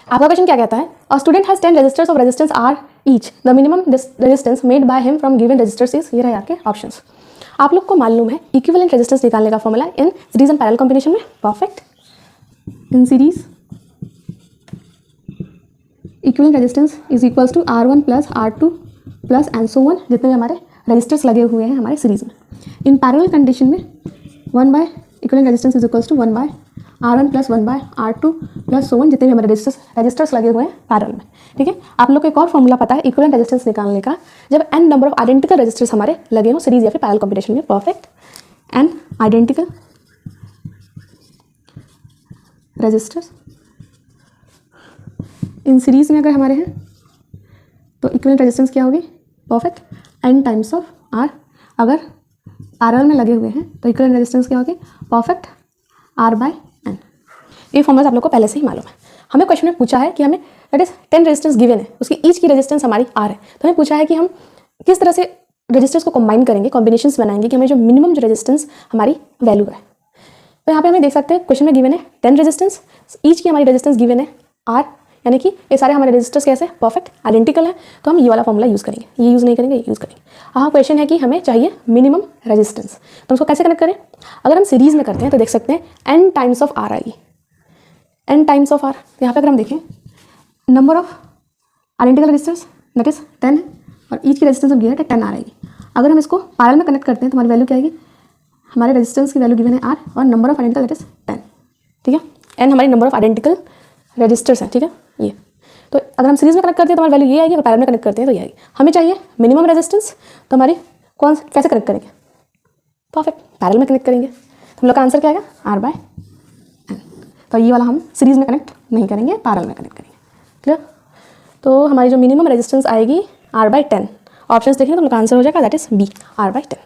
आपका क्वेश्चन क्या कहता है, a student has 10 resistors of resistance R each, the minimum resistance made by him from given resistors is, ये रहे आपके ऑप्शंस। आप लोग को मालूम है इक्विवेलेंट रेजिस्टेंस निकालने का formula in series and parallel combination में, perfect. In series equivalent resistance is equals to R1 plus R2 plus and so on, जितने भी हमारे रेजिस्टर्स लगे हुए हैं हमारे सीरीज में। इन पैरेलल कंडीशन में 1 by equivalent resistance is equals to 1 by R1 plus 1 by R2 plus so on, जितने भी हमारे रेजिस्टर्स लगे हुए हैं पैरेलल में, ठीक है। आप लोग को एक और फॉर्मूला पता है इक्विवेलेंट रेजिस्टेंस निकालने का, जब n number of identical resistors हमारे लगे हो सीरीज या फिर पैरेलल कॉम्बिनेशन में, perfect. n identical resistors in series में अगर हमारे हैं तो इक्विवेलेंट रेजिस्टेंस क्या होगी, perfect, n times of r। अगर पैरेलल में लगे हुए हैं तो इक्विवेलेंट रेजिस्टेंस क्या होगी, परफेक्ट r बाय n। ये फॉर्मूला आप लोग को पहले से ही मालूम है। हमें क्वेश्चन में पूछा है कि हमें दैट इज 10 रेजिस्टेंस गिवन है, उसकी ईच की रेजिस्टेंस हमारी r है, तो हमें पूछा है कि हम किस तरह से रेजिस्टेंस को कंबाइन करेंगे, कॉम्बिनेशंस बनाएंगे कि हमें जो मिनिमम जो रेजिस्टेंस हमारी वैल्यू है। तो यहाँ पे हमें देख सकते हैं क्वेश्चन में गिवन है 10 रेजिस्टेंस, ईच की हमारी रेजिस्टेंस गिवन है r, यानी कि ये सारे हमारे रेजिस्टर्स कैसे परफेक्ट आइडेंटिकल है, तो हम ये वाला फॉर्मूला यूज़ करेंगे, ये यूज़ नहीं करेंगे, ये यूज़ करेंगे। हाँ, क्वेश्चन है कि हमें चाहिए मिनिमम रेजिस्टेंस, तो उसको कैसे कनेक्ट करें। अगर हम सीरीज में करते हैं तो देख सकते हैं n टाइम्स ऑफ r आएगी, n टाइम्स ऑफ r। तो यहाँ पे अगर हम देखें number of identical resistors that is 10 है और ईच की रेजिस्टेंस ऑफ गिवन है 10 r आएगी। अगर हम इसको पैरेलल में कनेक्ट करते हैं तो हमारी वैल्यू क्या आएगी, हमारे रेजिस्टेंस की वैल्यू गिवन है r और number of identical that is 10, ठीक है। n हमारी नंबर ऑफ आइडेंटिकल रजिस्टर्स हैं, ठीक है। ये तो अगर हम सीरीज में कनेक्ट करते हैं तो हमारी वैल्यू ये आएगी, अगर पैरेलल में कनेक्ट करते हैं तो ये आएगी। हमें चाहिए मिनिमम रेजिस्टेंस, तो हमारी कौन कैसे कनेक्ट करेंगे, परफेक्ट पैरेलल में कनेक्ट करेंगे। तो हम लोग का आंसर क्या आएगा, r बाय n। तो ये वाला हम सीरीज में कनेक्ट नहीं करेंगे, पैरेलल में कनेक्ट करेंगे, क्लियर। तो हमारी जो मिनिमम रेजिस्टेंस आएगी r बाय 10, ऑप्शन देखेंगे तो हम लोग का आंसर हो जाएगा that is b, r by 10।